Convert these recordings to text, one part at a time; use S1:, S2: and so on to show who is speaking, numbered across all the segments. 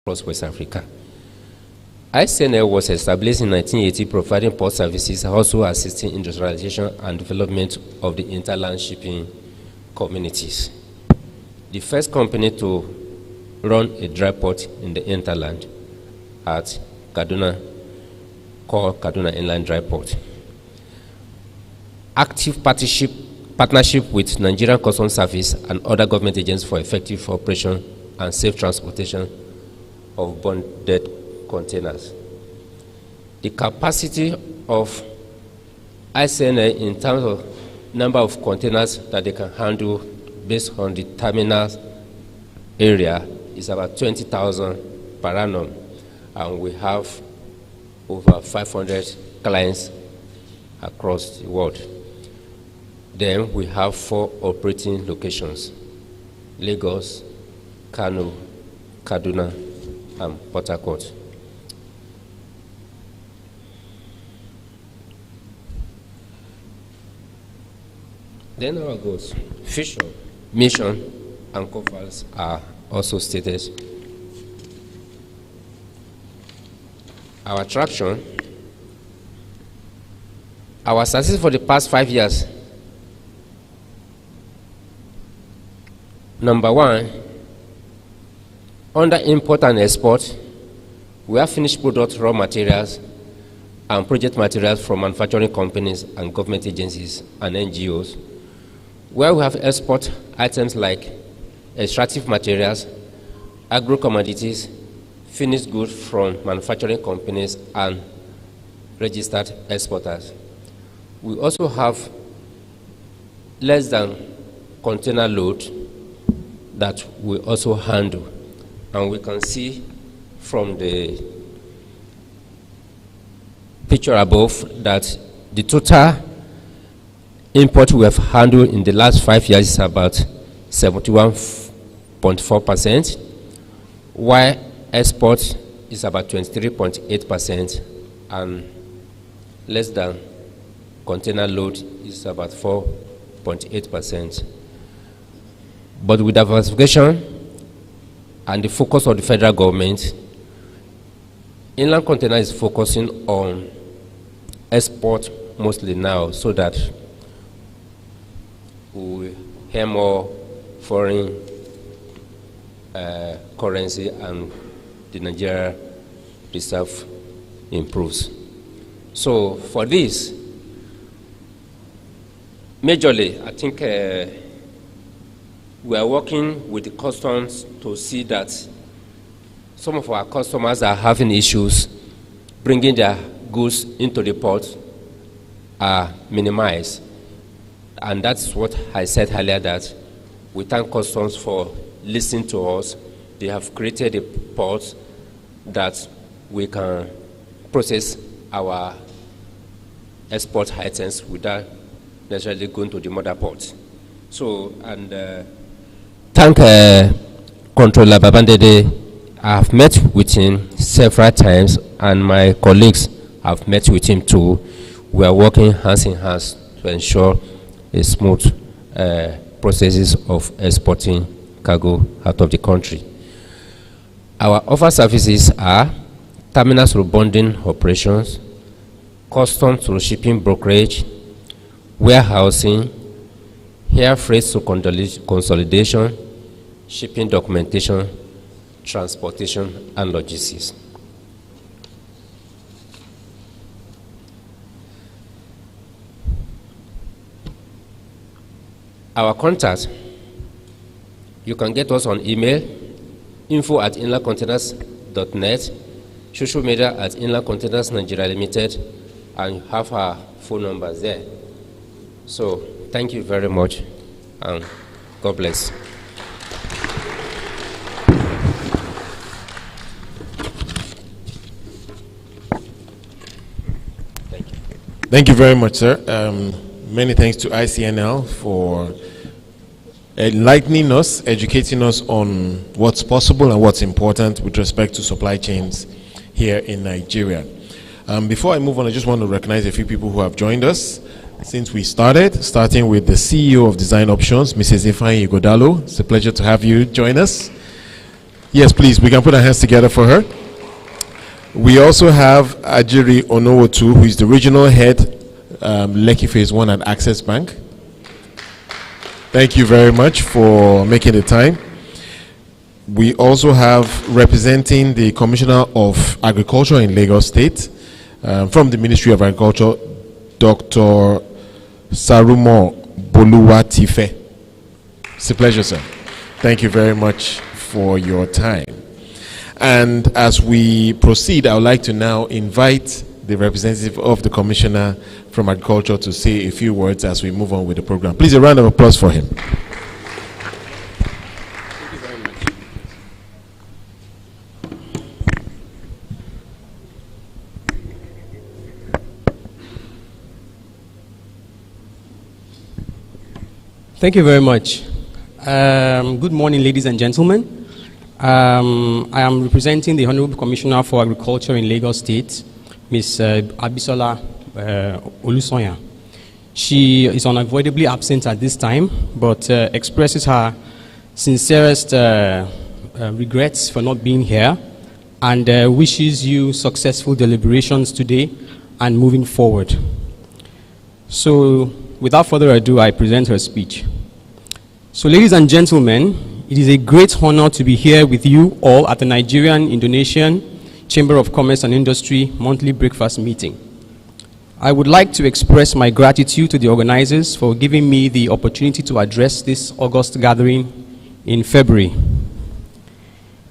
S1: across West Africa. Icnl was established in 1980, providing port services, also assisting industrialization and development of the interland shipping communities. The first company to run a dry port in the interland at Kaduna, called Kaduna Inland Dry Port. Active partnership with Nigerian Customs Service and other government agents for effective operation and safe transportation of bonded containers. The capacity of Icnl in terms of number of containers that they can handle based on the terminal area is about 20,000 per annum, and we have over 500 clients across the world. Then we have 4 operating locations: Lagos, Kano, Kaduna, and Port Harcourt. Then our goals, vision, mission, and goals are also stated. Our traction, our success for the past 5 years. Number 1, under import and export, we have finished product, raw materials, and project materials from manufacturing companies and government agencies and NGOs, where we have export items like extractive materials, agro-commodities, finished goods from manufacturing companies and registered exporters. We also have less than container load that we also handle. And we can see from the picture above that the total import we have handled in the last 5 years is about 71.4%, while export is about 23.8%, and less than container load is about 4.8%. But with diversification and the focus of the federal government, inland container is focusing on export mostly now, so that we have more foreign currency and the Nigeria reserve improves. So for this, majorly, I think we are working with the customs to see that some of our customers are having issues bringing their goods into the port are minimized. And that's what I said earlier, that we thank customs for listening to us. They have created a port that we can process our export items without necessarily going to the mother port. So, and thank Controller Babandede. I have met with him several times, and my colleagues have met with him too. We are working hands in hands to ensure a smooth processes of exporting cargo out of the country. Our offer services are terminals through bonding operations, customs through shipping brokerage, warehousing, air freight through consolidation, shipping documentation, transportation, and logistics. Our contact, you can get us on email, info@inlandcontainers.net, social media at Inland Containers Nigeria Limited, and you have our phone numbers there. So thank you very much, and God bless. Thank you.
S2: Thank you very much, sir. Many thanks to Icnl for enlightening us, educating us on what's possible and what's important with respect to supply chains here in Nigeria. Before I move on, I just want to recognize a few people who have joined us since we started, starting with the CEO of Design Options, Mrs. Ifeanyi Ighodalo. It's a pleasure to have you join us. Yes, please, we can put our hands together for her. We also have Ajiri Onowotu, who is the regional head, Lekki Phase 1 at Access Bank. Thank you very much for making the time. We also have, representing the Commissioner of Agriculture in Lagos State, from the Ministry of Agriculture, Dr. Sarumo Boluwatife. It's a pleasure, sir. Thank you very much for your time. And as we proceed, I would like to now invite the representative of the Commissioner from Agriculture to say a few words as we move on with the program. Please, a round of applause for him.
S3: Thank you very much. Good morning, ladies and gentlemen. I am representing the Honorable Commissioner for Agriculture in Lagos State, Ms. Abisola Olusoya. She is unavoidably absent at this time, but expresses her sincerest regrets for not being here, and wishes you successful deliberations today and moving forward. So, without further ado, I present her speech. So, ladies and gentlemen, it is a great honor to be here with you all at the Nigerian-Indonesian Chamber of Commerce and Industry monthly breakfast meeting. I would like to express my gratitude to the organizers for giving me the opportunity to address this August gathering in February.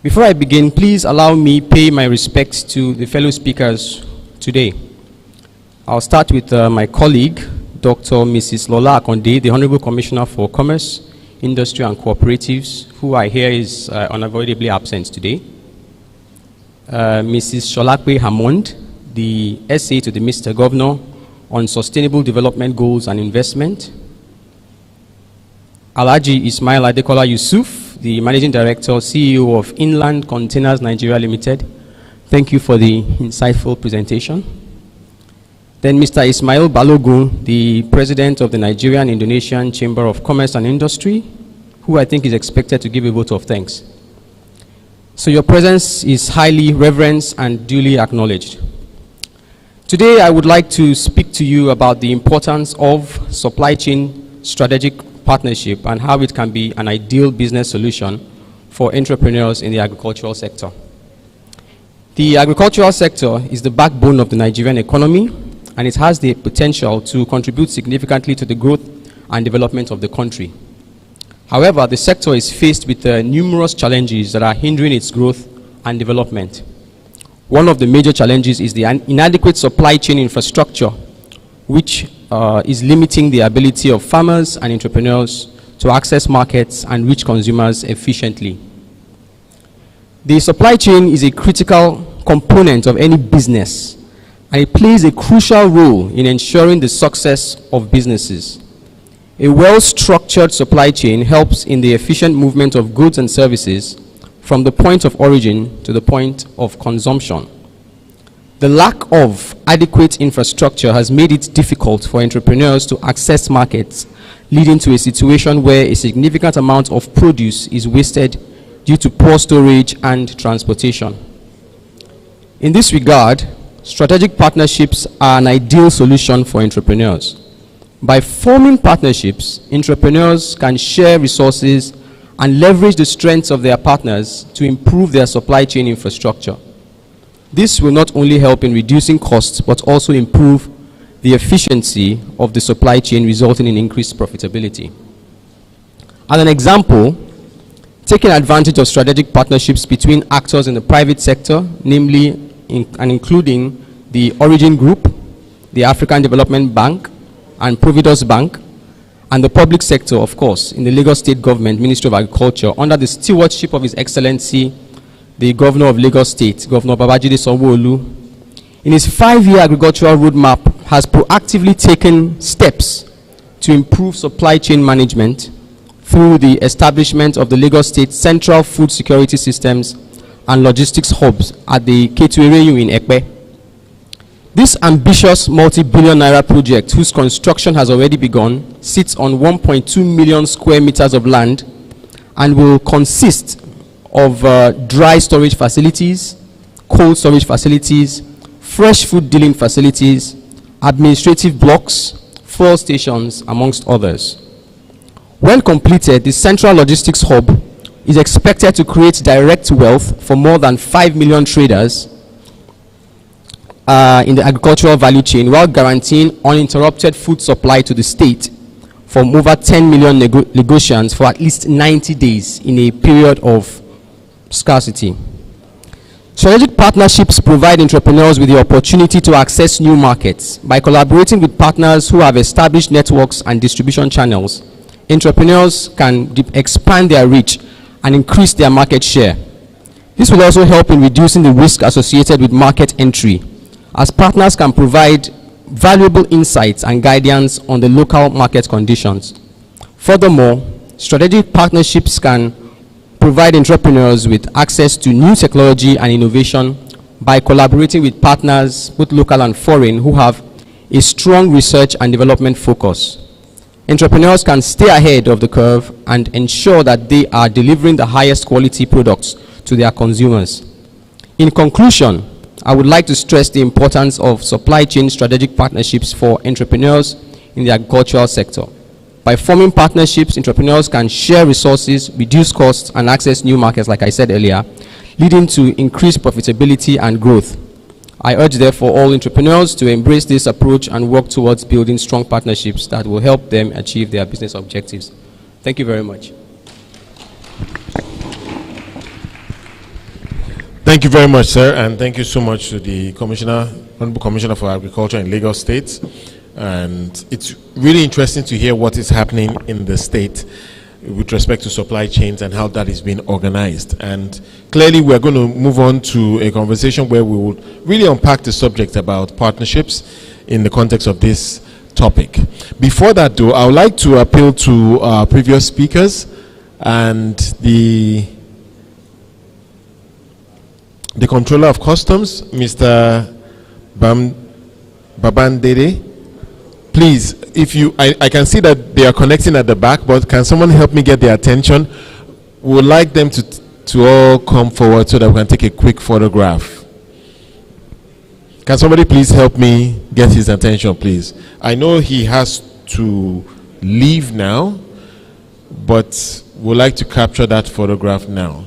S3: Before I begin, please allow me pay my respects to the fellow speakers today. I'll start with my colleague, Dr. Mrs. Lola Akonde, the Honorable Commissioner for Commerce, Industry and Cooperatives, who I hear is unavoidably absent today. Mrs. Sholakwe Hammond, the SA to the Mr. Governor on Sustainable Development Goals and Investment. Alhaji Ismail Adekola Yusuf, the Managing Director, CEO of Inland Containers Nigeria Limited. Thank you for the insightful presentation. Then Mr. Ismail Balogun, the President of the Nigerian-Indonesian Chamber of Commerce and Industry, who I think is expected to give a vote of thanks. So your presence is highly reverenced and duly acknowledged. Today I would like to speak to you about the importance of supply chain strategic partnership and how it can be an ideal business solution for entrepreneurs in the agricultural sector. The agricultural sector is the backbone of the Nigerian economy, and it has the potential to contribute significantly to the growth and development of the country. However, the sector is faced with numerous challenges that are hindering its growth and development. One of the major challenges is the inadequate supply chain infrastructure, which is limiting the ability of farmers and entrepreneurs to access markets and reach consumers efficiently. The supply chain is a critical component of any business, and it plays a crucial role in ensuring the success of businesses. A well-structured supply chain helps in the efficient movement of goods and services from the point of origin to the point of consumption. The lack of adequate infrastructure has made it difficult for entrepreneurs to access markets, leading to a situation where a significant amount of produce is wasted due to poor storage and transportation. In this regard, strategic partnerships are an ideal solution for entrepreneurs. By forming partnerships, entrepreneurs can share resources and leverage the strengths of their partners to improve their supply chain infrastructure. This will not only help in reducing costs, but also improve the efficiency of the supply chain, resulting in increased profitability. As an example, taking advantage of strategic partnerships between actors in the private sector, namely and including the Origin Group, the African Development Bank, and Providus Bank, and the public sector, of course, in the Lagos State Government, Ministry of Agriculture, under the stewardship of His Excellency, the Governor of Lagos State, Governor Babajide Sanwo-Olu, in his 5-year agricultural roadmap, has proactively taken steps to improve supply chain management through the establishment of the Lagos State Central Food Security Systems and Logistics Hubs at the Ketu-Ereyu in Ekpe. This ambitious multi-billion naira project, whose construction has already begun, sits on 1.2 million square meters of land and will consist of dry storage facilities, cold storage facilities, fresh food dealing facilities, administrative blocks, fuel stations, amongst others. When completed, the Central Logistics Hub is expected to create direct wealth for more than 5 million traders in the agricultural value chain, while guaranteeing uninterrupted food supply to the state from over 10 million negotiants for at least 90 days in a period of scarcity. Strategic partnerships provide entrepreneurs with the opportunity to access new markets. By collaborating with partners who have established networks and distribution channels, entrepreneurs can expand their reach and increase their market share. This will also help in reducing the risk associated with market entry, as partners can provide valuable insights and guidance on the local market conditions. Furthermore, strategic partnerships can provide entrepreneurs with access to new technology and innovation by collaborating with partners, both local and foreign, who have a strong research and development focus. Entrepreneurs can stay ahead of the curve and ensure that they are delivering the highest quality products to their consumers. In conclusion, I would like to stress the importance of supply chain strategic partnerships for entrepreneurs in the agricultural sector. By forming partnerships, entrepreneurs can share resources, reduce costs, and access new markets, like I said earlier, leading to increased profitability and growth. I urge, therefore, all entrepreneurs to embrace this approach and work towards building strong partnerships that will help them achieve their business objectives. Thank you very much.
S2: Thank you very much, sir, and thank you so much to the Honorable Commissioner for Agriculture in Lagos State. And it's really interesting to hear what is happening in the state with respect to supply chains and how that is being organized. And clearly, we're going to move on to a conversation where we will really unpack the subject about partnerships in the context of this topic. Before that, though, I would like to appeal to our previous speakers and the Controller of Customs, Mr. Babandere. Please, if you, I can see that they are connecting at the back, but can someone help me get their attention? We would like them to all come forward so that we can take a quick photograph. Can somebody please help me get his attention, please? I know he has to leave now, but we'd like to capture that photograph now.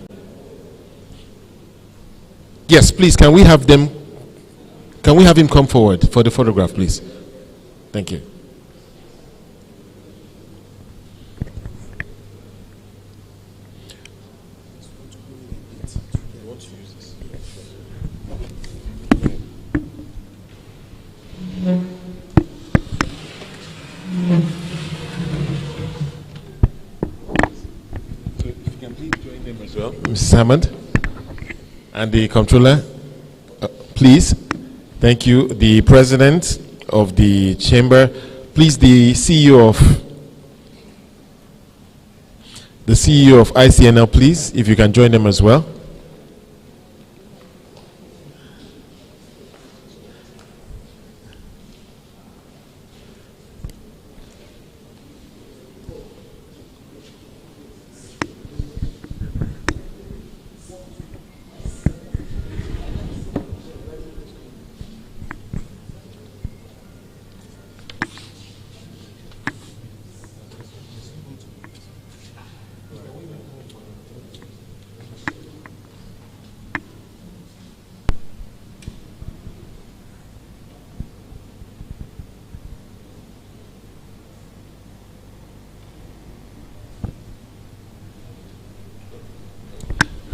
S2: Yes, please, can we have him come forward for the photograph, please? Thank you. So if you can please join them as well, Mrs. Hammond. And the Comptroller, please. Thank you. The President of the Chamber, please. The CEO of Icnl, please, if you can join them as well.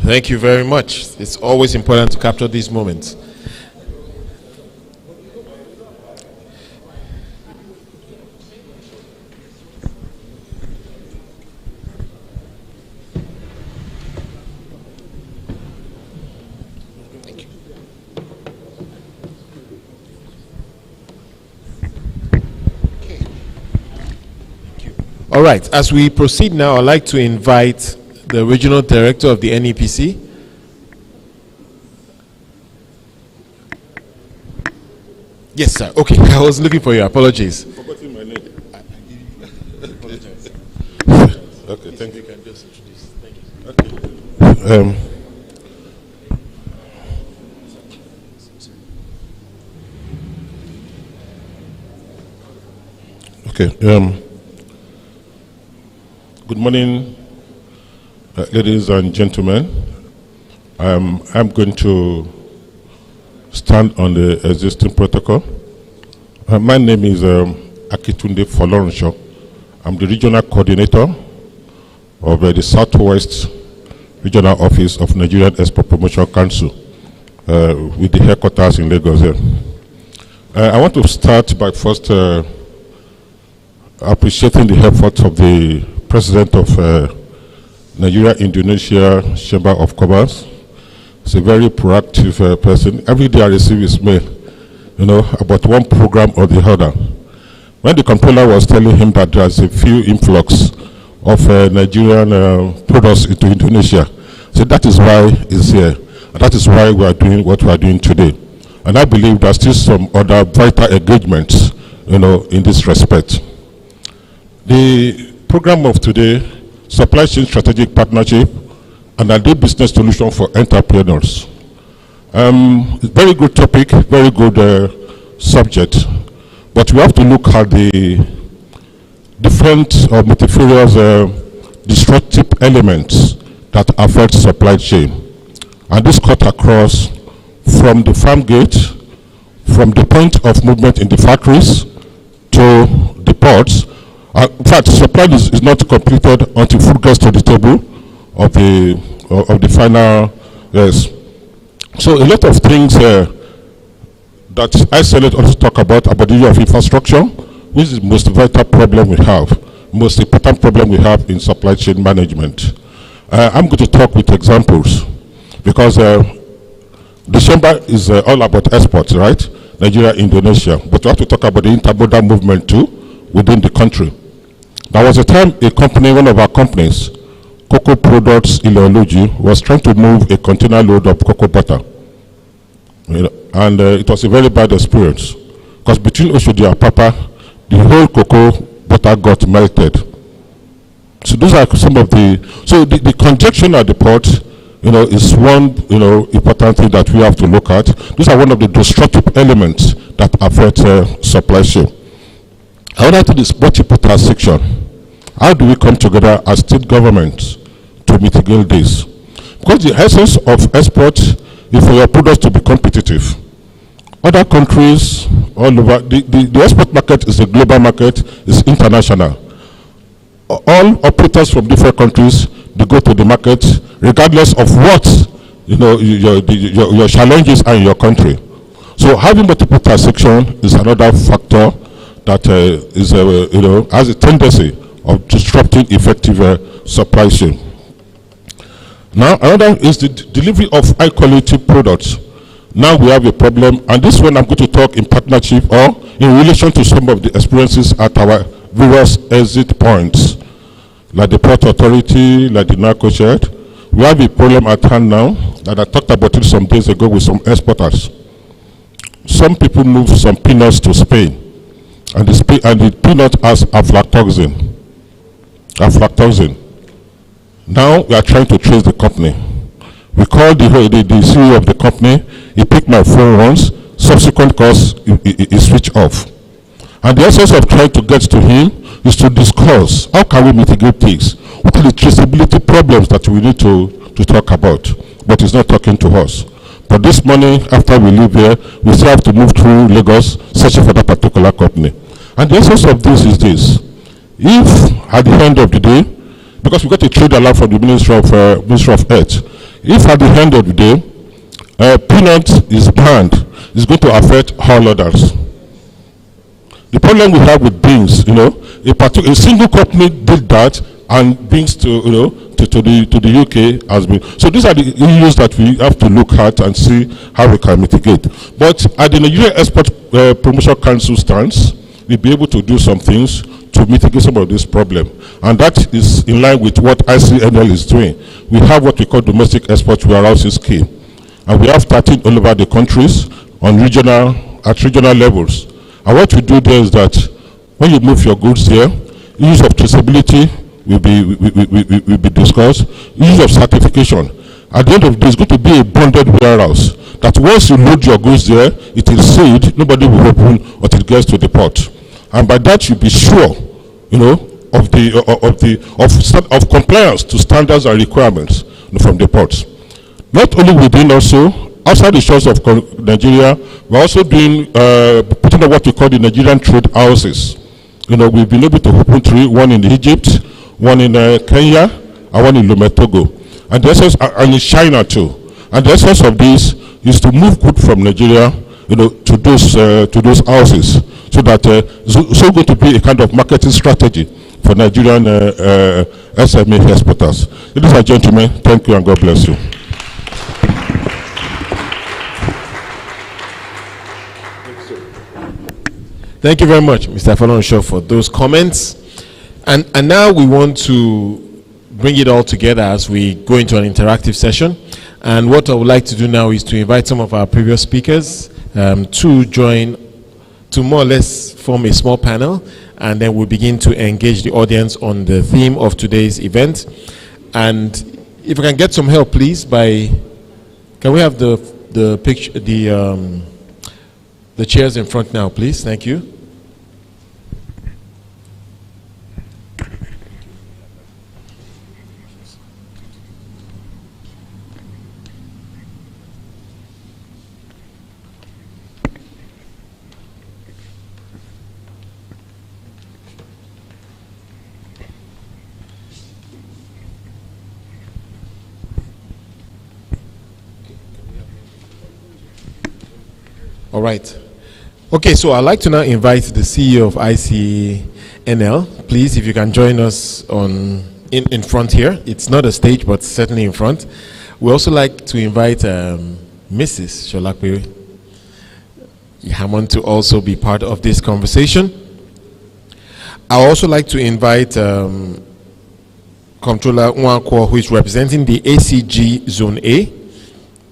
S2: Thank you very much. It's always important to capture these moments. Thank you. Okay. Thank you. All right. As we proceed now, I'd like to invite the Regional Director of the NEPC. Yes, sir. Okay, I was looking for you. Apologies.
S4: Forgetting my name. Okay, thank you.
S2: You can just introduce. Thank you.
S4: Okay. Okay. Good morning, ladies and gentlemen. I'm going to stand on the existing protocol. My name is Akitunde Folorensho. I'm the regional coordinator of the Southwest Regional Office of Nigerian Export Promotion Council with the headquarters in Lagos here. I want to start by first appreciating the efforts of the President of Nigeria-Indonesia Chamber of Commerce. He's a very proactive person. Every day I receive his mail, about one program or the other. When the comptroller was telling him that there's a few influx of Nigerian products into Indonesia, I said that is why he's here. And that is why we are doing what we are doing today. And I believe there's still some other vital engagements, in this respect. The program of today, Supply Chain Strategic Partnership and a business solution for entrepreneurs. Very good topic, very good subject, but we have to look at the different or multifarious destructive elements that affect supply chain. And this cut across from the farm gate, from the point of movement in the factories to the ports. In fact, supply is not completed until food gets to the table of the final. Yes. So a lot of things that Icnl also talk about the issue of infrastructure, which is the most vital problem we have, most important problem we have in supply chain management. I'm going to talk with examples because the chamber is all about exports, right? Nigeria, Indonesia, but we have to talk about the intermodal movement too within the country. There was a time a company, one of our companies, Cocoa Products Ileology, was trying to move a container load of cocoa butter. And it was a very bad experience because between Oshodi and Papa, the whole cocoa butter got melted. So those are some of the congestion at the port, is one, important thing that we have to look at. These are one of the destructive elements that affect supply chain. Another thing is multi-portal section. How do we come together as state governments to mitigate this? Because the essence of export is for your products to be competitive. Other countries all over, the export market is a global market, it's international. All operators from different countries, they go to the market regardless of what your challenges are in your country. So having multiple taxation is another factor that has a tendency of disrupting effective supply chain. Now, another is the delivery of high quality products. Now we have a problem, and this one I'm going to talk in partnership or in relation to some of the experiences at our various exit points, like the Port Authority, like the narco shed. We have a problem at hand now that I talked about it some days ago with some exporters. Some people move some peanuts to Spain, and the peanut has aflatoxin. Now we are trying to trace the company. We called the CEO of the company. He picked my phone once. Subsequent calls, he switched off. And the essence of trying to get to him is to discuss how can we mitigate things. What are the traceability problems that we need to talk about? But he's not talking to us. But this morning, after we leave here, we still have to move through Lagos, searching for that particular company. And the essence of this is this. If at the end of the day, because we got a trade alert from the Ministry of Health, if at the end of the day, peanut is banned, it's going to affect all others. The problem we have with beans, a single company did that, and beans to the UK has been. So these are the issues that we have to look at and see how we can mitigate. But at the Nigeria Export Promotion Council stance, we'll be able to do some things to mitigate some of this problem. And that is in line with what Icnl is doing. We have what we call domestic export warehousing scheme. And we have 13 all over the countries on regional levels. And what we do there is that when you move your goods here, use of traceability will be discussed, use of certification. At the end of the day, it's going to be a bonded warehouse. That once you load your goods there, it is sealed, nobody will open until it gets to the port. And by that, you'll be sure, of compliance to standards and requirements from the ports. Not only within, also outside the shores of Nigeria, we're also doing putting up what we call the Nigerian trade houses. We've been able to open 3, one in Egypt, one in Kenya, and one in Lome, Togo, and in China too. And the essence of this is to move goods from Nigeria, to those houses, so that it's going to be a kind of marketing strategy for Nigerian SME exporters. Ladies and gentlemen, thank you and God bless you.
S2: Thank you very much, Mr. Falonsho, for those comments. And now we want to bring it all together as we go into an interactive session. And what I would like to do now is to invite some of our previous speakers to join, to more or less form a small panel, and then we'll begin to engage the audience on the theme of today's event. And if we can get some help, please, can we have the picture, the chairs in front now, please? Thank you. All right. Okay, so I'd like to now invite the CEO of Icnl. Please, if you can join us in front here. It's not a stage, but certainly in front. We also like to invite Mrs. Sholakwe Hammond to also be part of this conversation. I also like to invite Comptroller Nwankwo, who is representing the ACG Zone A,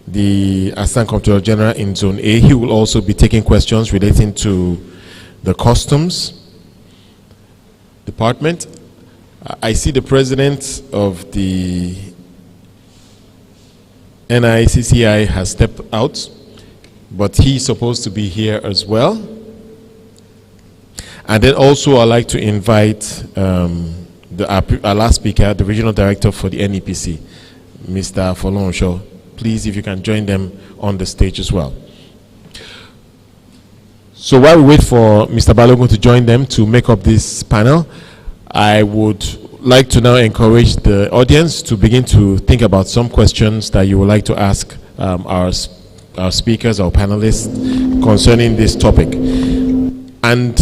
S2: the Assistant Comptroller General in Zone A. He will also be taking questions relating to the customs department. I see the president of the NICCI has stepped out, but he's supposed to be here as well. And then also I'd like to invite our last speaker, the Regional Director for the NEPC, Mr. Folonsho. Please, if you can join them on the stage as well. So while we wait for Mr. Balogun to join them to make up this panel, I would like to now encourage the audience to begin to think about some questions that you would like to ask our speakers, our panelists, concerning this topic. And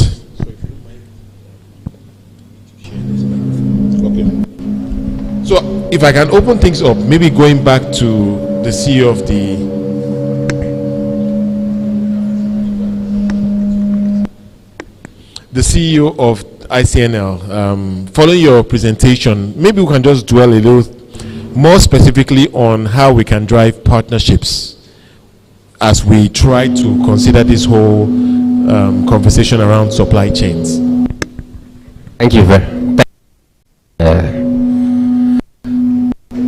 S2: so if I can open things up, maybe going back to the CEO of the CEO of Icnl, following your presentation, maybe we can just dwell a little more specifically on how we can drive partnerships as we try to consider this whole conversation around supply chains.
S1: Thank you very much.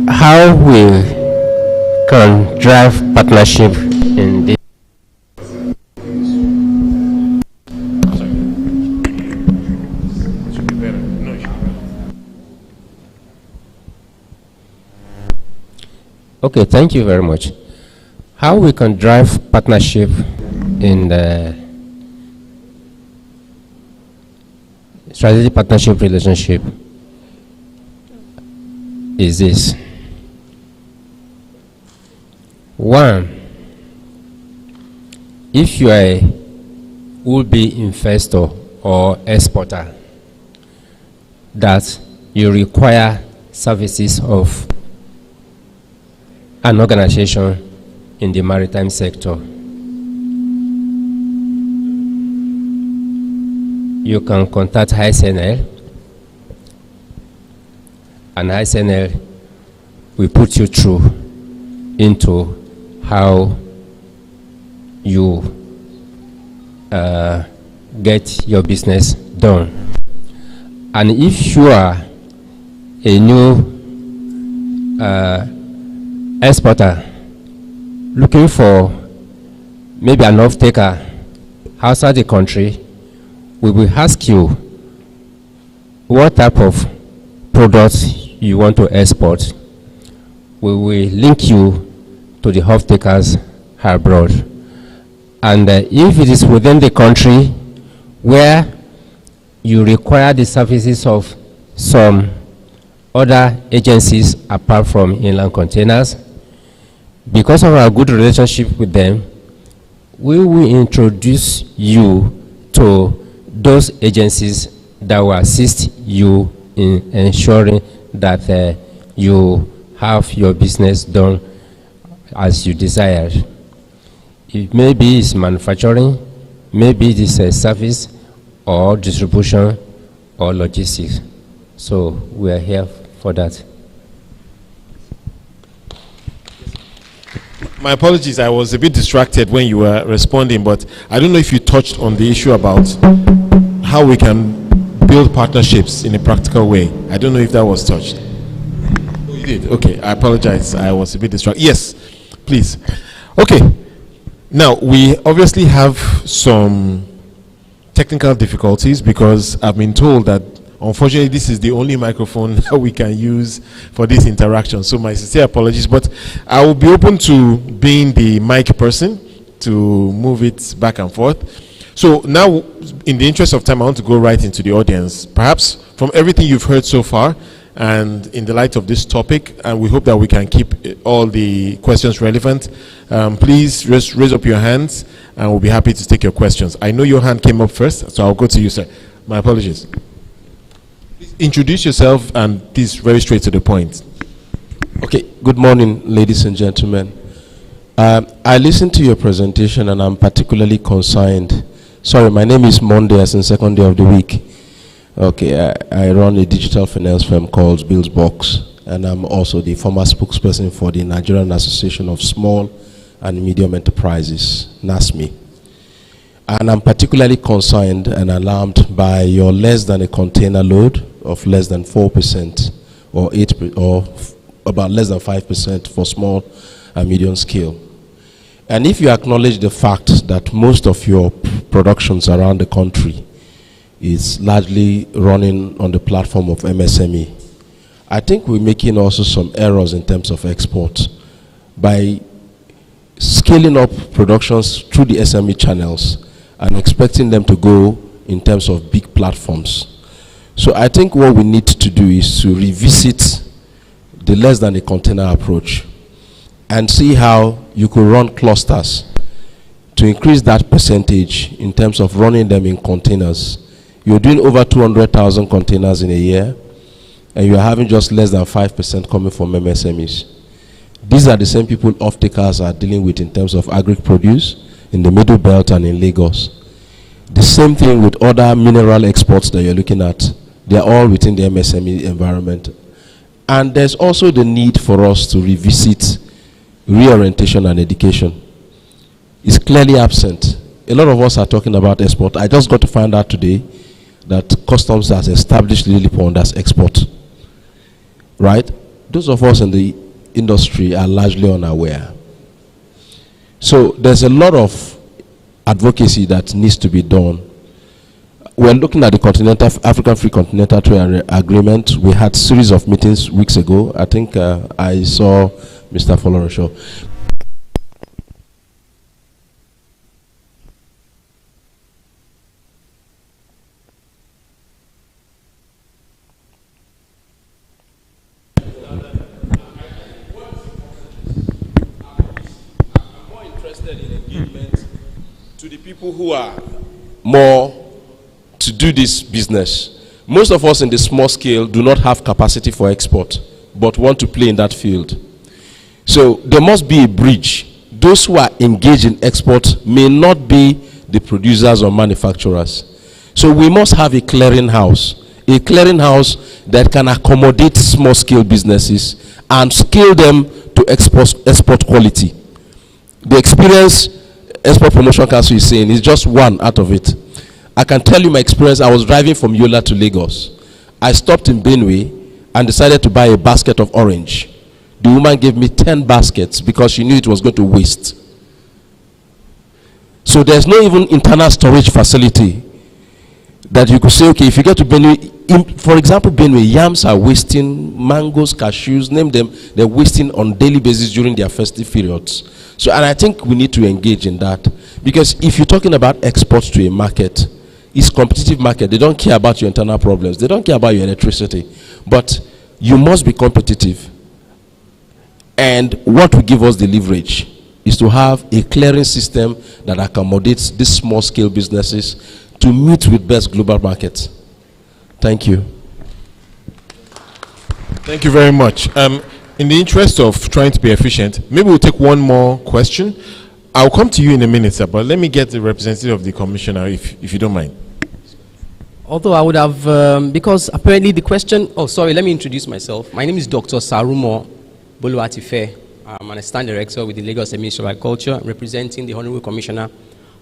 S1: How we can drive partnership in this. Okay, thank you very much. How we can drive partnership in the strategic partnership relationship is this. One, if you are a would-be investor or exporter that you require services of an organization in the maritime sector, you can contact Icnl, and Icnl will put you through into how you get your business done. And if you are a new exporter looking for maybe an off-taker outside the country, we will ask you what type of products you want to export. We will link you to the off-takers abroad. And if it is within the country where you require the services of some other agencies apart from inland containers, because of our good relationship with them, we will introduce you to those agencies that will assist you in ensuring that you have your business done as you desire. It maybe it's manufacturing, maybe it is a service or distribution or logistics. So we are here for that.
S2: My apologies, I was a bit distracted when you were responding, but I don't know if you touched on the issue about how we can build partnerships in a practical way. I don't know if that was touched. Oh, you did? Okay, I apologize. I was a bit distracted. Yes, please. Okay. Now, we obviously have some technical difficulties because I've been told that unfortunately this is the only microphone that we can use for this interaction. So my sincere apologies, but I will be open to being the mic person to move it back and forth. So now, in the interest of time, I want to go right into the audience. Perhaps from everything you've heard so far, and in the light of this topic, and we hope that we can keep all the questions relevant, please just raise up your hands, and we'll be happy to take your questions. I know your hand came up first, so I'll go to you, sir. My apologies. Please introduce yourself, and please very straight to the point.
S5: Okay, good morning, ladies and gentlemen. I listened to your presentation, and I'm particularly concerned. Sorry, my name is Monday, as in second day of the week. Okay, I run a digital finance firm called Billsbox, and I'm also the former spokesperson for the Nigerian Association of Small and Medium Enterprises, NASME. And I'm particularly concerned and alarmed by your less than a container load of less than 4% or about less than 5% for small and medium scale. And if you acknowledge the fact that most of your productions around the country is largely running on the platform of MSME, I think we're making also some errors in terms of export by scaling up productions through the SME channels and expecting them to go in terms of big platforms. So I think what we need to do is to revisit the less than a container approach and see how you could run clusters to increase that percentage in terms of running them in containers. You're doing over 200,000 containers in a year, and you're having just less than 5% coming from MSMEs. These are the same people off-takers are dealing with in terms of agri-produce in the Middle Belt and in Lagos. The same thing with other mineral exports that you're looking at. They're all within the MSME environment. And there's also the need for us to revisit reorientation and education. It's clearly absent. A lot of us are talking about export. I just got to find out today that customs has established Lily Pond as export. Right? Those of us in the industry are largely unaware. So there's a lot of advocacy that needs to be done. We're looking at the Continental African Free Continental Trade Agreement. We had a series of meetings weeks ago. I think I saw Mr. Folorenshaw. To the people who are more to do this business. Most of us in the small scale do not have capacity for export, but want to play in that field. So there must be a bridge. Those who are engaged in export may not be the producers or manufacturers. So we must have a clearinghouse that can accommodate small scale businesses and scale them to export quality. The experience Export Promotion Council is saying is just one out of it. I can tell you my experience. I was driving from Yola to Lagos. I stopped in Benue and decided to buy a basket of orange. the woman gave me 10 baskets because she knew it was going to waste. So there's no even internal storage facility that you could say, okay, if you get to Benue, for example, Benue, yams are wasting, mangoes, cashews, name them, they're wasting on daily basis during their festive periods. So, and I think we need to engage in that. Because if you're talking about exports to a market, it's competitive market. They don't care about your internal problems. They don't care about your electricity. But you must be competitive. And what will give us the leverage is to have a clearing system that accommodates these small scale businesses to meet with best global markets. Thank you.
S2: Thank you very much. In the interest of trying to be efficient, maybe we'll take one more question. I'll come to you in a minute, sir, but let me get the representative of the commissioner, if you don't mind.
S3: Although I would have, because apparently the question, oh, sorry, let me introduce myself. My name is Dr. Sarumo Boluwatife. I'm an assistant director with the Lagos Ministry of Agriculture, representing the Honorable Commissioner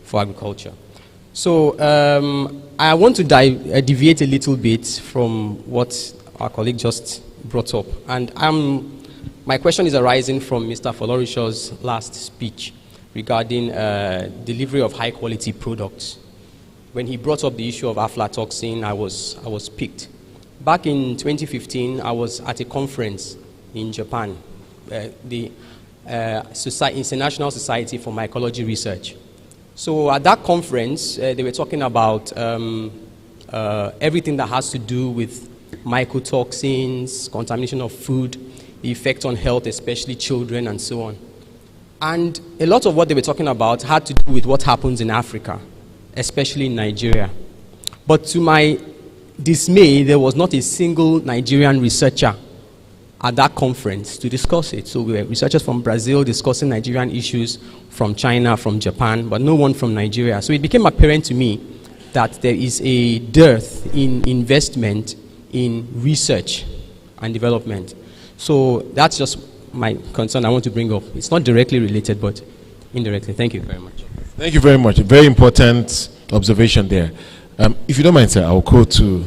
S3: for Agriculture. So I want to deviate a little bit from what our colleague just brought up. And my question is arising from Mr. Folorisho's last speech regarding delivery of high-quality products. When he brought up the issue of aflatoxin, I was piqued. Back in 2015, I was at a conference in Japan, the International Society for Mycology Research. So at that conference, they were talking about everything that has to do with mycotoxins, contamination of food, the effect on health, especially children, and so on. And a lot of what they were talking about had to do with what happens in Africa, especially in Nigeria. But to my dismay, there was not a single Nigerian researcher at that conference to discuss it. So we were researchers from Brazil discussing Nigerian issues, from China, from Japan, but no one from Nigeria. So it became apparent to me that there is a dearth in investment in research and development. So that's just my concern I want to bring up. It's not directly related, but indirectly. Thank you very much.
S2: Thank you very much. A very important observation there. If you don't mind, sir, I'll go to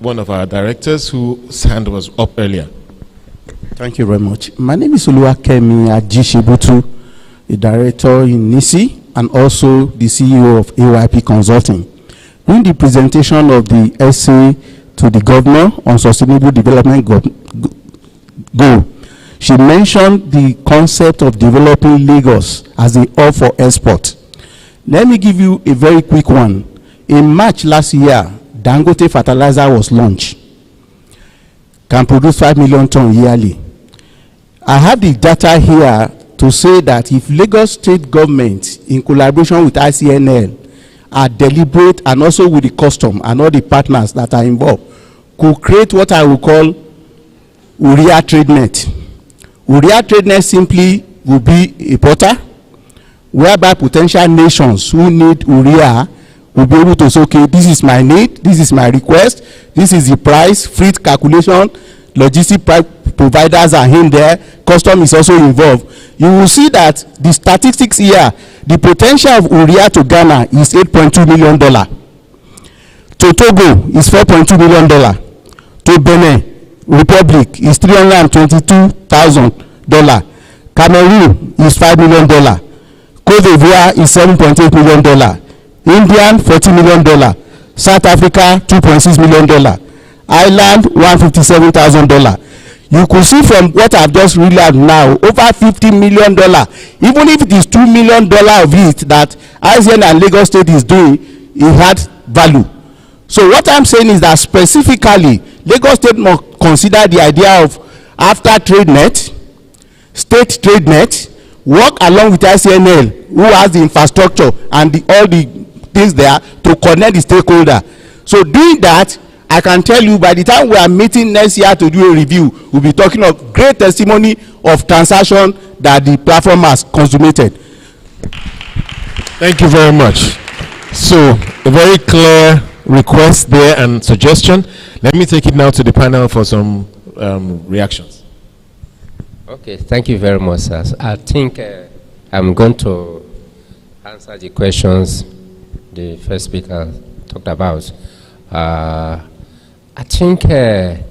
S2: one of our directors whose hand was up earlier.
S6: Thank you very much. My name is Oluwakemi Ajishibutu, the director in Nicci and also the CEO of AYP Consulting. During the presentation of the essay to the governor on sustainable development goal, she mentioned the concept of developing Lagos as a hub for export. Let me give you a very quick one. In March last year, Dangote fertilizer was launched. Can produce 5 million tons yearly. I have the data here to say that if Lagos state government, in collaboration with Icnl, are deliberate and also with the custom and all the partners that are involved, could create what I will call urea trade net. Urea trade net simply will be a portal whereby potential nations who need urea will be able to say, okay, this is my need, this is my request, this is the price, freight calculation, logistic providers are in there, custom is also involved. You will see that the statistics here, the potential of urea to Ghana is $8.2 million. To Togo is $4.2 million. To Benin Republic is $322,000. Cameroon is $5 million. Cote d'Ivoire is $7.8 million. Indian $40 million. South Africa $2.6 million. Ireland $157,000. You could see from what I've just read out now, over $50 million. Even if it is $2 million of it that ICN and Lagos State is doing, it had value. So what I'm saying is that specifically, Lagos State must consider the idea of after trade net, state trade net, work along with ICNL, who has the infrastructure and all the things there to connect the stakeholder. So doing that, I can tell you by the time we are meeting next year to do a review, we'll be talking of great testimony of transaction that the platform has consummated.
S2: Thank you very much. So a very clear request there and suggestion. Let me take it now to the panel for some reactions.
S1: Okay, thank you very much, sir. I think I'm going to answer the questions the first speaker talked about. I think it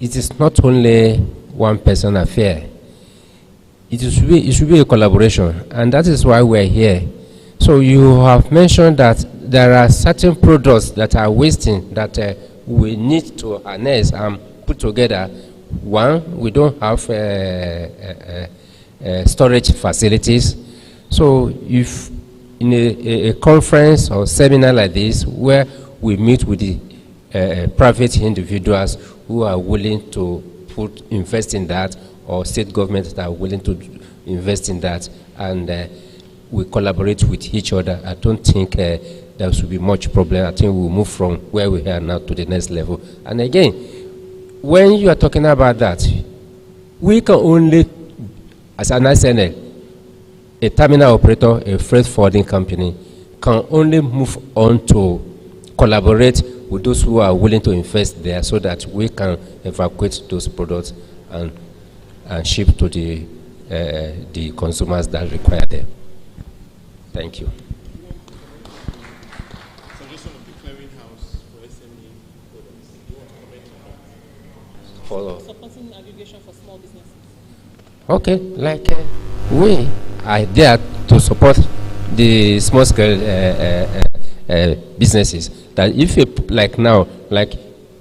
S1: is not only one person affair. it should be a collaboration, and that is why we're here. So you have mentioned that there are certain products that are wasting that we need to harness and put together. One, we don't have storage facilities. So if in a conference or seminar like this, where we meet with the private individuals who are willing to invest in that, or state governments that are willing to invest in that, and we collaborate with each other, I don't think there should be much problem. I think we'll move from where we are now to the next level. And again, when you are talking about that, we can only, as an Icnl, a terminal operator, a freight forwarding company, can only move on to collaborate with those who are willing to invest there, so that we can evacuate those products and ship to the consumers that require them. Thank you.
S2: Suggestion of the clearinghouse for SME products. Do you want to comment on that?
S1: Follow.
S7: Supporting aggregation for small businesses.
S1: Okay, like we are there to support the small scale businesses. That if you, like now, like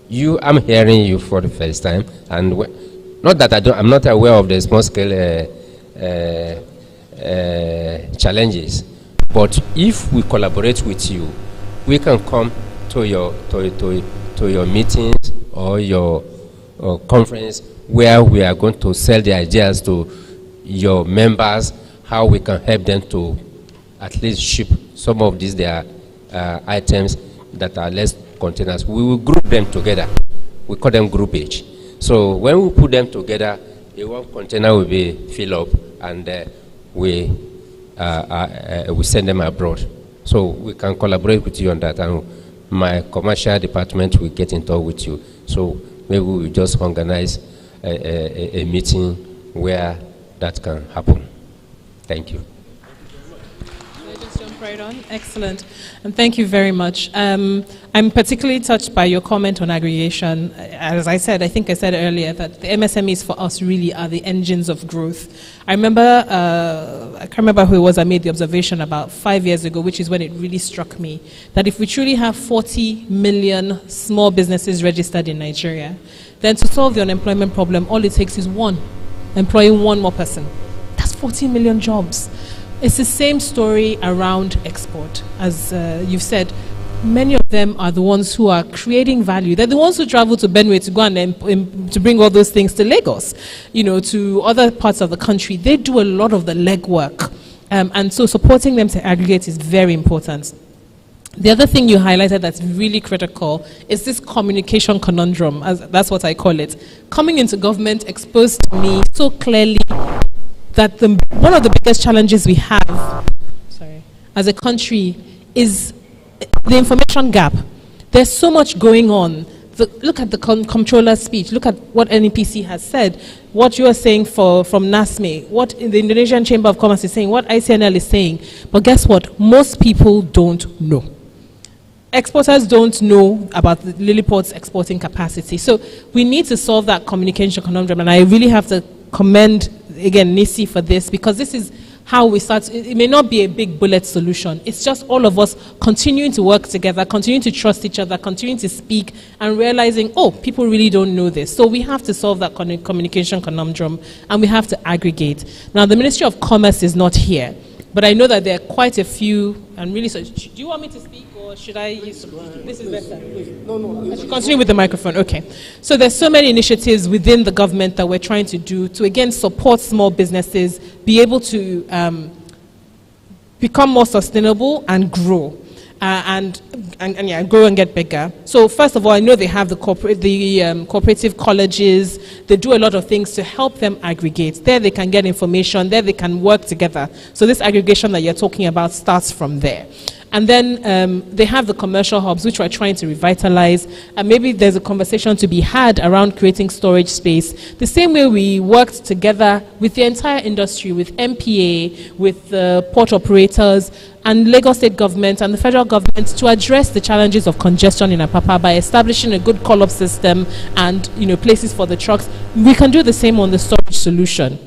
S1: you, I'm hearing you for the first time, and not that I'm not aware of the small scale challenges, but if we collaborate with you, we can come to your meetings or your conference, where we are going to sell the ideas to your members, how we can help them to at least ship some of these their items that are less containers. We will group them together. We call them group H. So when we put them together, the one container will be filled up, and we send them abroad. So we can collaborate with you on that, and my commercial department will get in touch with you. So maybe we will just organize a meeting where that can happen. Thank you.
S7: Just jump right on. Excellent. And thank you very much. I'm particularly touched by your comment on aggregation. As I said, I think I said earlier that the MSMEs for us really are the engines of growth. I remember, I can't remember who it was, I made the observation about 5 years ago, which is when it really struck me, that if we truly have 40 million small businesses registered in Nigeria, then to solve the unemployment problem, all it takes is employing one more person. That's 40 million jobs. It's the same story around export. As you've said, many of them are the ones who are creating value. They're the ones who travel to Benue to go and to bring all those things to Lagos, to other parts of the country. They do a lot of the legwork. And so supporting them to aggregate is very important. The other thing you highlighted that's really critical is this communication conundrum, that's what I call it. Coming into government exposed to me so clearly that one of the biggest challenges we have as a country is the information gap. There's so much going on. Look at the comptroller's speech. Look at what NEPC has said, what you are saying from NASME, what the Indonesian Chamber of Commerce is saying, what Icnl is saying. But guess what? Most people don't know. Exporters don't know about the Liliport's exporting capacity. So we need to solve that communication conundrum. And I really have to commend, again, Nicci for this, because this is how we start. It may not be a big bullet solution. It's just all of us continuing to work together, continuing to trust each other, continuing to speak, and realizing, oh, people really don't know this. So we have to solve that communication conundrum, and we have to aggregate. Now, the Ministry of Commerce is not here, but I know that there are quite a few, and really, so do you want me to speak, or should I use, this is better? No. I should continue with the microphone, okay. So there's so many initiatives within the government that we're trying to do to, again, support small businesses, be able to become more sustainable and grow. And grow and get bigger. So first of all, I know they have the cooperative colleges. They do a lot of things to help them aggregate. There they can get information. There they can work together. So this aggregation that you're talking about starts from there. And then they have the commercial hubs, which we're trying to revitalize. And maybe there's a conversation to be had around creating storage space. The same way we worked together with the entire industry, with MPA, with the port operators, and Lagos State government and the federal government to address the challenges of congestion in Apapa by establishing a good call-up system and places for the trucks. We can do the same on the storage solution.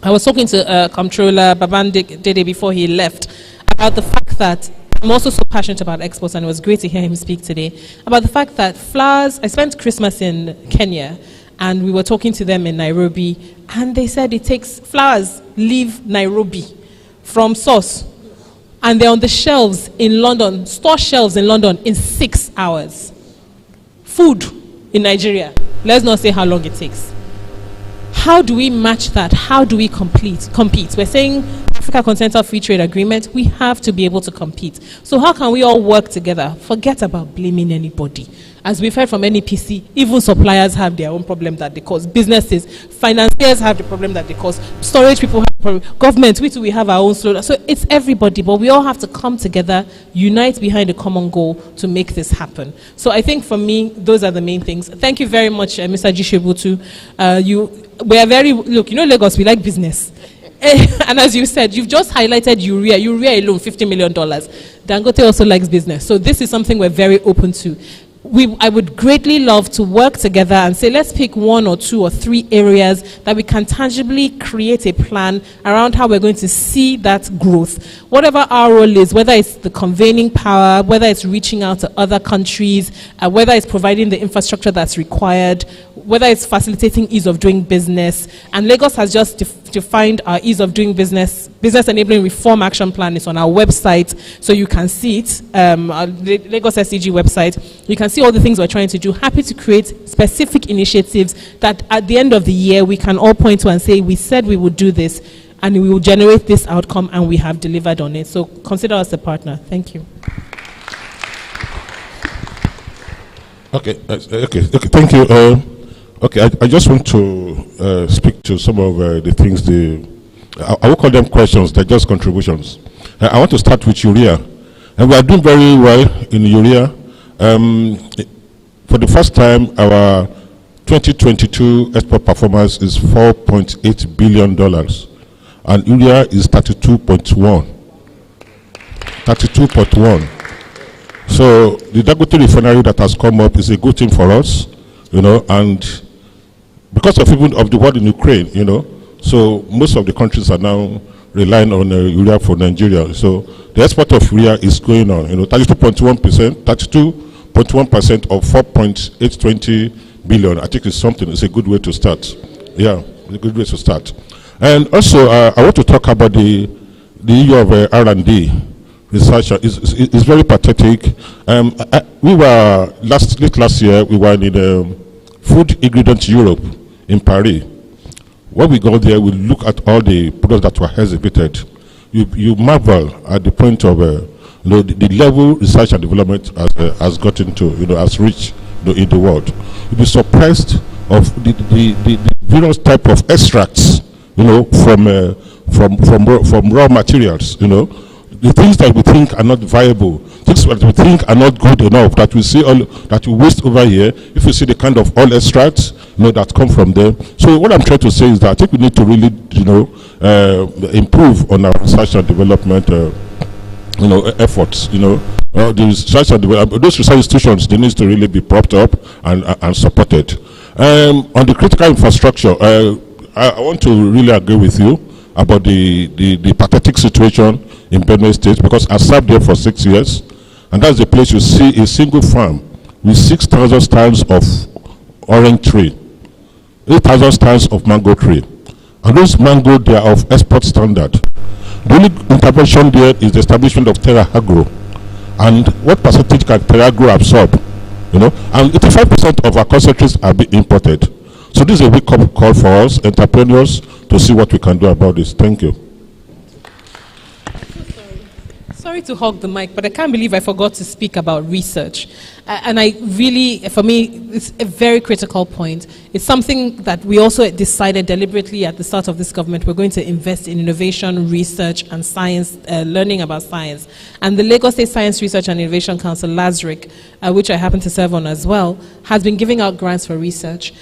S7: I was talking to Comptroller Baban Dede before he left about the fact that I'm also so passionate about exports, and it was great to hear him speak today about the fact that flowers. I spent Christmas in Kenya, and we were talking to them in Nairobi, and they said it takes flowers leave Nairobi from source, and they're on the shelves in London, store shelves in London in 6 hours. Food in Nigeria, let's not say how long it takes. How do we match that? How do we compete? We're saying Africa Continental Free Trade Agreement, we have to be able to compete. So how can we all work together? Forget about blaming anybody. As we've heard from NEPC, even suppliers have their own problem that they cause. Businesses, financiers have the problem that they cause. Storage people have the problem. Government, we have our own slowdown. So it's everybody, but we all have to come together, unite behind a common goal to make this happen. So I think for me, those are the main things. Thank you very much, Mr. Gishebutu. We are very, look, Lagos, we like business. And as you said, you've just highlighted urea alone, $50 million. Dangote also likes business. So this is something we're very open to. I would greatly love to work together and say, let's pick 1 or 2 or 3 areas that we can tangibly create a plan around how we're going to see that growth. Whatever our role is, whether it's the convening power, whether it's reaching out to other countries, whether it's providing the infrastructure that's required, whether it's facilitating ease of doing business. And Lagos has just defined our ease of doing business enabling reform action plan. Is on our website, so you can see it, Lagos SCG website. You can see all the things we're trying to do. Happy to create specific initiatives that at the end of the year we can all point to and say, we said we would do this and we will generate this outcome, and we have delivered on it. So consider us a partner. Thank you.
S4: Okay, thank you. Okay, I just want to speak to some of the things, I will call them questions, they're just contributions. I want to start with urea. And we are doing very well in urea. For the first time, our 2022 export performance is $4.8 billion. And urea is 32.1. So the Dangote refinery that has come up is a good thing for us, and because of even of the war in Ukraine, so most of the countries are now relying on urea for Nigeria. So the export of urea is going on, 32.1%, 32.1% of 4.820 billion. I think it's a good way to start. Yeah, it's a good way to start. And also, I want to talk about the issue of R&D. Research is very pathetic. We were late last year. We were in Food Ingredients Europe in Paris. When we go there, we look at all the products that were exhibited. You marvel at the point of the level research and development has gotten to, has reached in the world. You'll be surprised of the various type of extracts, from raw materials, the things that we think are not viable, things that we think are not good enough, that we see that we waste over here. If you see the kind of oil extracts, that come from them. So what I'm trying to say is that I think we need to really, improve on our research and development, efforts. The research and those research institutions, they need to really be propped up and supported. On the critical infrastructure, I want to really agree with you about the pathetic situation in Benue State, because I served there for 6 years, and that's the place you see a single farm with 6,000 stands of orange tree, 8,000 stands of mango tree, and those mango, they are of export standard. The only intervention there is the establishment of Terra Agro, and what percentage can Terra Agro absorb? And 85% of our concentrates are being imported. So this is a wake-up call for us entrepreneurs to see what we can do about this. Thank you.
S7: Sorry to hog the mic, but I can't believe I forgot to speak about research. And I really, for me, it's a very critical point. It's something that we also decided deliberately at the start of this government. We're going to invest in innovation, research, and science, learning about science. And the Lagos State Science Research and Innovation Council, LASRIC, which I happen to serve on as well, has been giving out grants for research.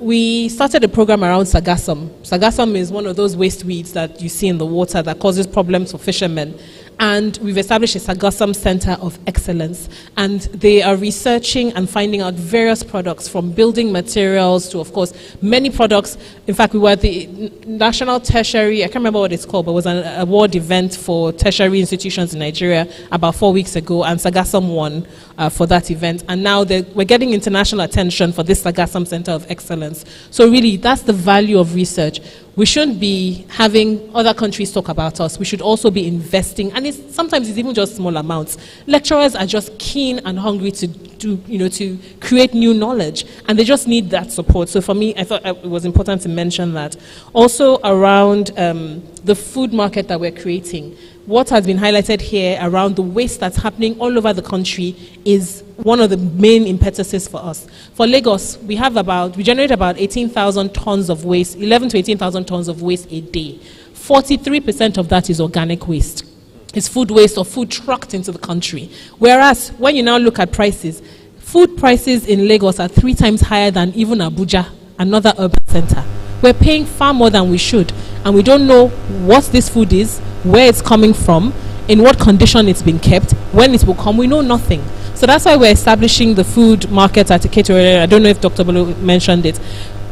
S7: We started a program around sargassum. Sargassum is one of those waste weeds that you see in the water that causes problems for fishermen. And we've established a Sagosam Center of Excellence. And they are researching and finding out various products, from building materials to, of course, many products. In fact, we were at the National Tertiary, I can't remember what it's called, but it was an award event for tertiary institutions in Nigeria about 4 weeks ago, and Sagosam won for that event. And now we're getting international attention for this Sagosam Center of Excellence. So really, that's the value of research. We shouldn't be having other countries talk about us. We should also be investing, and sometimes it's even just small amounts. Lecturers are just keen and hungry to to create new knowledge, and they just need that support. So for me, I thought it was important to mention that. Also around the food market that we're creating, what has been highlighted here around the waste that's happening all over the country is one of the main impetuses for us. For Lagos, we generate about 18,000 tons of waste, 11 to 18,000 tons of waste a day. 43% of that is organic waste. It's food waste or food trucked into the country. Whereas when you now look at prices, food prices in Lagos are 3 times higher than even Abuja, another urban center. We're paying far more than we should, and we don't know what this food is, where it's coming from, in what condition it's been kept, when it will come. We know nothing. So that's why we're establishing the food market at Icnl. I don't know if Dr. Bolo mentioned it.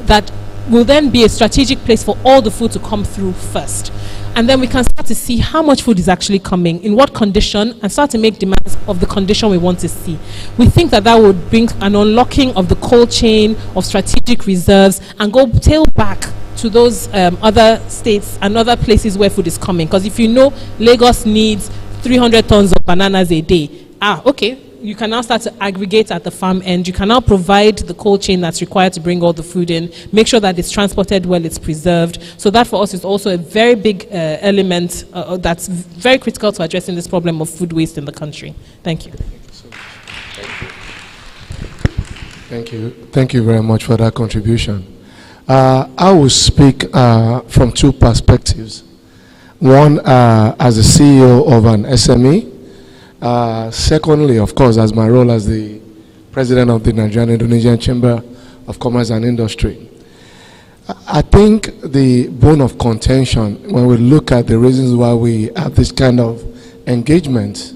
S7: That will then be a strategic place for all the food to come through first. And then we can start to see how much food is actually coming, in what condition, and start to make demands of the condition we want to see. We think that would bring an unlocking of the cold chain of strategic reserves and go tail back to those other states and other places where food is coming. Because if you know Lagos needs 300 tons of bananas a day, okay, you can now start to aggregate at the farm end. You can now provide the cold chain that's required to bring all the food in, make sure that it's transported well, it's preserved. So that for us is also a very big element that's very critical to addressing this problem of food waste in the country. Thank you.
S8: Thank you. Thank you very much for that contribution. I will speak from 2 perspectives. One, as a CEO of an SME. Secondly, of course, as my role as the president of the Nigerian-Indonesian Chamber of Commerce and Industry. I think the bone of contention, when we look at the reasons why we have this kind of engagement,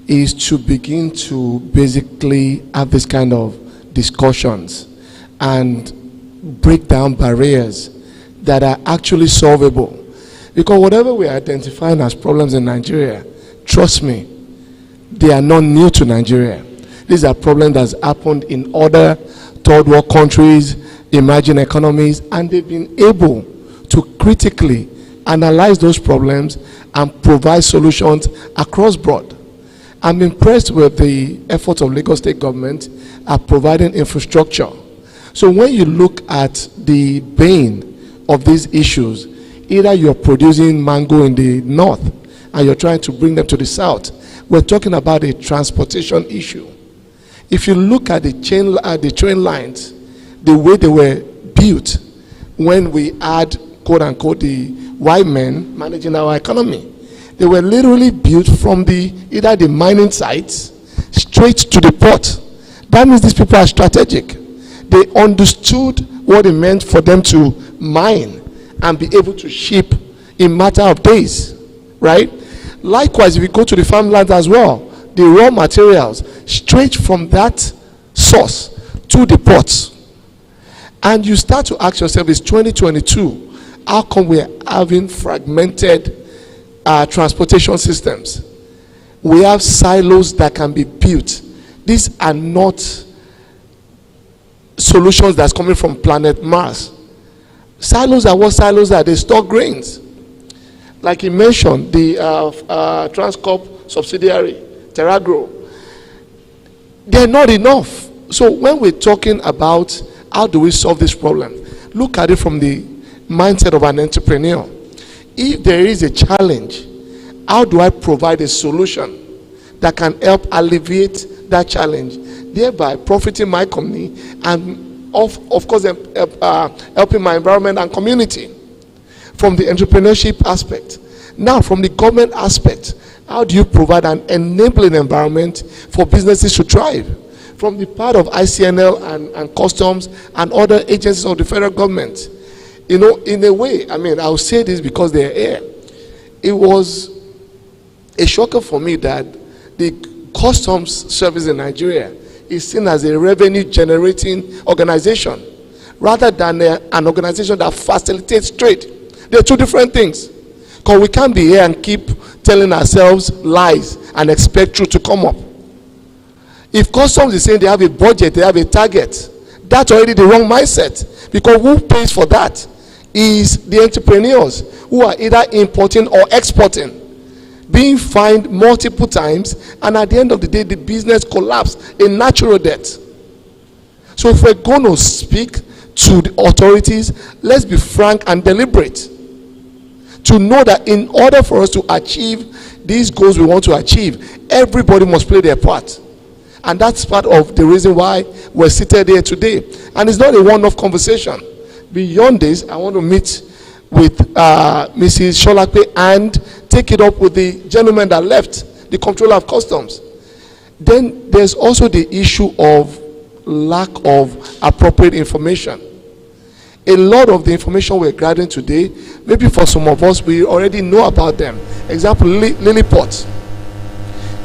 S8: is to begin to basically have this kind of discussions and break down barriers that are actually solvable. Because whatever we are identifying as problems in Nigeria, trust me, they are not new to Nigeria. These are problems that have happened in other third world countries, emerging economies, and they've been able to critically analyze those problems and provide solutions across board. I'm impressed with the efforts of Lagos State government at providing infrastructure. So when you look at the bane of these issues, either you're producing mango in the north and you're trying to bring them to the south, we're talking about a transportation issue. If you look at the train lines, the way they were built when we had, quote unquote, the white men managing our economy, they were literally built from either the mining sites straight to the port. That means these people are strategic. They understood what it meant for them to mine and be able to ship in a matter of days, right? Likewise, if you go to the farmland as well, the raw materials straight from that source to the ports. And you start to ask yourself, it's 2022, how come we're having fragmented transportation systems? We have silos that can be built. These are not solutions that's coming from planet Mars. Silos are what silos are. They store grains. Like you mentioned, the Transcorp subsidiary, Terragro, they're not enough. So when we're talking about how do we solve this problem, look at it from the mindset of an entrepreneur. If there is a challenge, how do I provide a solution that can help alleviate that challenge, thereby profiting my company and of course helping my environment and community? From the entrepreneurship aspect. Now, from the government aspect, how do you provide an enabling environment for businesses to thrive? From the part of Icnl and customs and other agencies of the federal government, in a way, I mean, I'll say this because they're here. It was a shocker for me that the customs service in Nigeria is seen as a revenue generating organization rather than an organization that facilitates trade. They're two different things. Because we can't be here and keep telling ourselves lies and expect truth to come up. If customs is saying they have a budget, they have a target, that's already the wrong mindset. Because who pays for that is the entrepreneurs who are either importing or exporting, being fined multiple times, and at the end of the day, the business collapse, a natural death. So if we're going to speak to the authorities, let's be frank and deliberate. To know that in order for us to achieve these goals we want to achieve, everybody must play their part. And that's part of the reason why we're seated here today. And it's not a one-off conversation. Beyond this, I want to meet with Mrs. Sholakpe and take it up with the gentleman that left, the Comptroller of Customs. Then there's also the issue of lack of appropriate information. A lot of the information we're gathering today, maybe for some of us, we already know about them. Example, lily pots.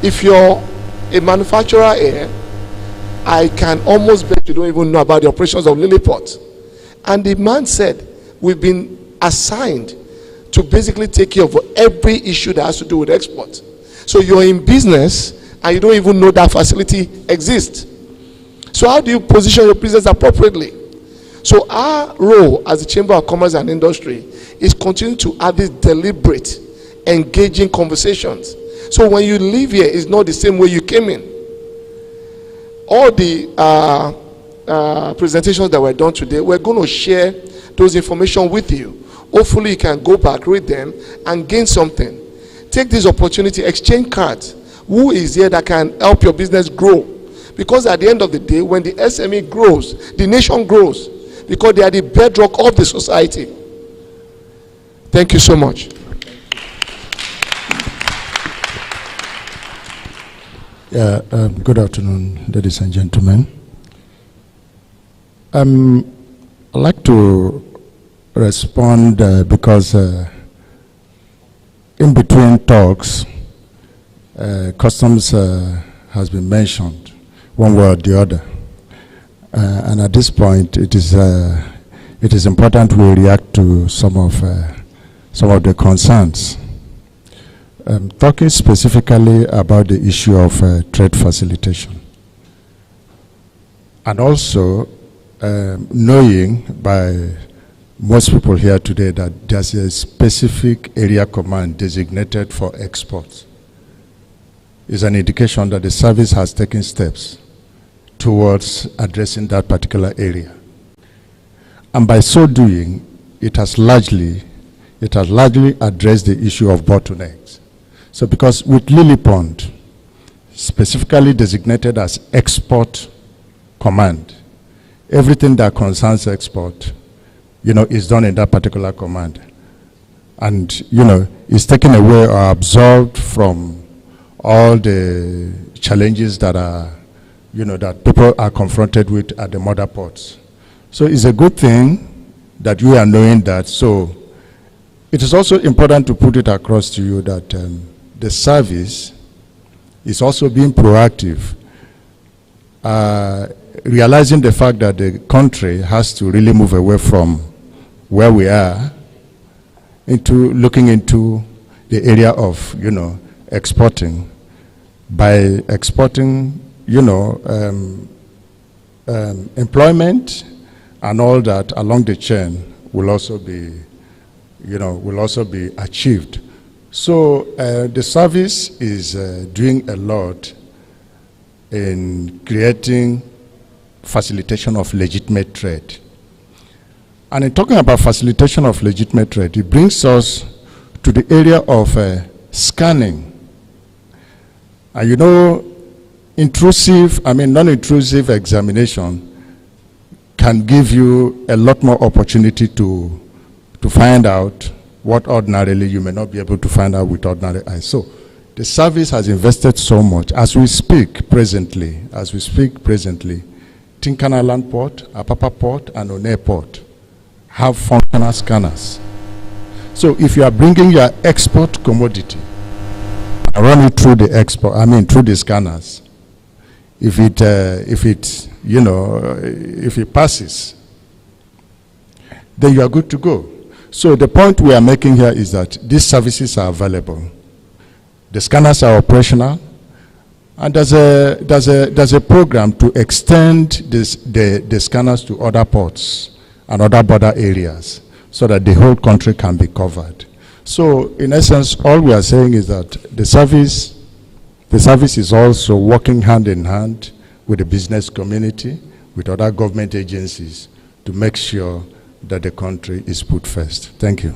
S8: If you're a manufacturer here, I can almost bet you don't even know about the operations of lily pots. And the man said, we've been assigned to basically take care of every issue that has to do with export. So you're in business and you don't even know that facility exists. So how do you position your business appropriately? So our role as the Chamber of Commerce and Industry is continue to have these deliberate, engaging conversations. So when you leave here, it's not the same way you came in. All the presentations that were done today, we're going to share those information with you. Hopefully you can go back, read them, and gain something. Take this opportunity, exchange cards. Who is here that can help your business grow? Because at the end of the day, when the SME grows, the nation grows. Because they are the bedrock of the society. Thank you so much.
S9: Good afternoon, ladies and gentlemen. I'd like to respond because in between talks, customs has been mentioned, one way or the other. And at this point, it is important we react to some of the concerns. Talking specifically about the issue of trade facilitation, and also knowing by most people here today that there's a specific area command designated for exports, is an indication that the service has taken steps towards addressing that particular area. And by so doing, it has largely addressed the issue of bottlenecks. So because with Lily Pond, specifically designated as export command, everything that concerns export, is done in that particular command. And, is taken away or absorbed from all the challenges that are that people are confronted with at the mother ports. So it's a good thing that you are knowing that. So it is also important to put it across to you that the service is also being proactive, realizing the fact that the country has to really move away from where we are into looking into the area of, exporting. By exporting, employment and all that along the chain will also be, achieved. So the service is doing a lot in creating facilitation of legitimate trade. And in talking about facilitation of legitimate trade, it brings us to the area of scanning. And non-intrusive examination can give you a lot more opportunity to find out what ordinarily you may not be able to find out with ordinary eyes. So the service has invested so much. As we speak presently, Tinkana Land Port, Apapa Port, and One Port have functional scanners. So if you are bringing your export commodity, run it through the through the scanners. If it passes, then you are good to go. So the point we are making here is that these services are available. The scanners are operational, and there's a program to extend the scanners to other ports and other border areas so that the whole country can be covered. So in essence, all we are saying is that the service is also working hand in hand with the business community, with other government agencies to make sure that the country is put first. Thank you.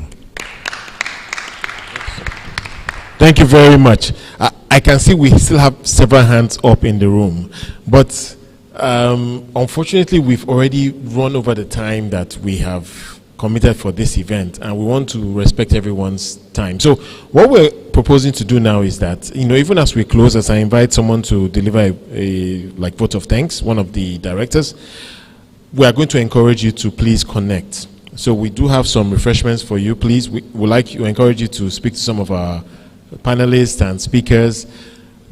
S2: Thank you very much. I can see we still have several hands up in the room, but unfortunately we've already run over the time that we have committed for this event, and we want to respect everyone's time. So what we're proposing to do now is that, even as we close, as I invite someone to deliver a vote of thanks, one of the directors, we are going to encourage you to please connect. So we do have some refreshments for you. Please, we would like to encourage you to speak to some of our panelists and speakers.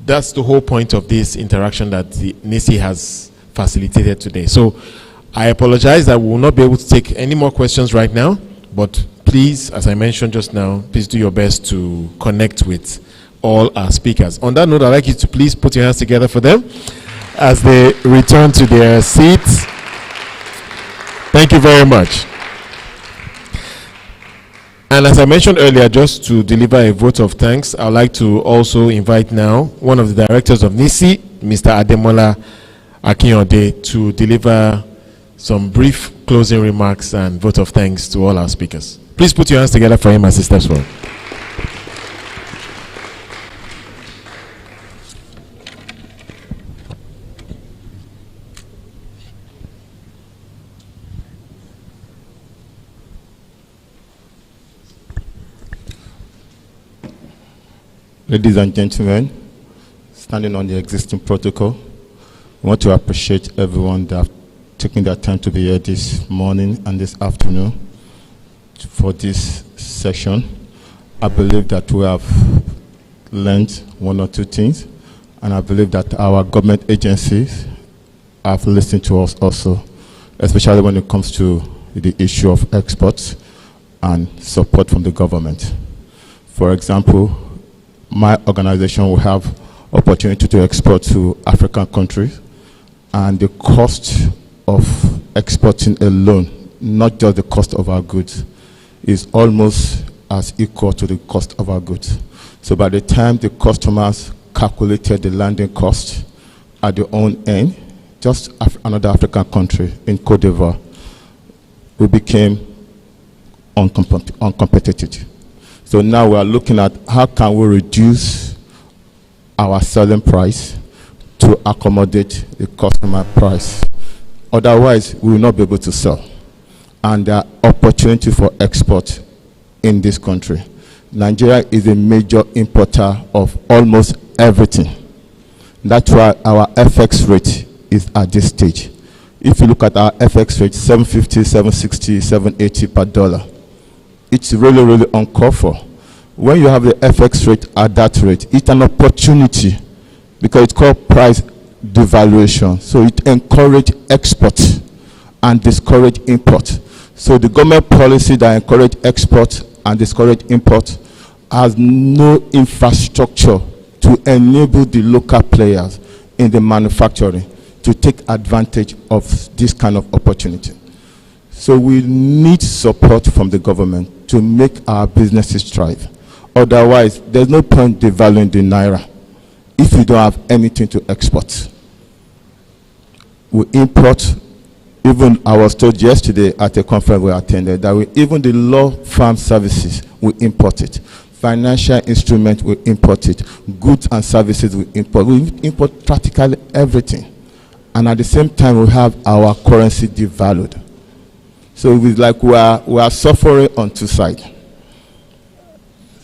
S2: That's the whole point of this interaction that the Nicci has facilitated today. So I apologize that we will not be able to take any more questions right now, but please, as I mentioned just now, please do your best to connect with all our speakers. On that note, I'd like you to please put your hands together for them as they return to their seats. Thank you very much. And as I mentioned earlier, just to deliver a vote of thanks, I'd like to also invite now one of the directors of Nicci, Mr. Ademola Akinyode, to deliver some brief closing remarks and vote of thanks to all our speakers. Please put your hands together for him as he steps forward.
S10: Ladies and gentlemen, standing on the existing protocol, I want to appreciate everyone that have taken their time to be here this morning and this afternoon for this session. I believe that we have learned one or two things, and I believe that our government agencies have listened to us also, especially when it comes to the issue of exports and support from the government. For example, my organization will have opportunity to export to African countries, and the cost of exporting alone, not just the cost of our goods, is almost as equal to the cost of our goods. So by the time the customers calculated the landing cost at their own end, just another African country in Cote d'Ivoire, we became uncompetitive. So now we are looking at how can we reduce our selling price to accommodate the customer price. Otherwise, we will not be able to sell. And there are opportunities for export in this country. Nigeria is a major importer of almost everything. That's why our FX rate is at this stage. If you look at our FX rate, 750, 760, 780 per dollar. It's really, really uncalled for. When you have the FX rate at that rate, it's an opportunity because it's called price devaluation. So it encourages export and discourage import. So the government policy that encourage export and discourage import has no infrastructure to enable the local players in the manufacturing to take advantage of this kind of opportunity. So we need support from the government to make our businesses thrive. Otherwise, there's no point devaluing the naira if you don't have anything to export. We import, even I was told yesterday at a conference we attended, that even the law firm services, we import it. Financial instruments, we import it. Goods and services, we import. We import practically everything. And at the same time, we have our currency devalued. So it's like we are suffering on two sides.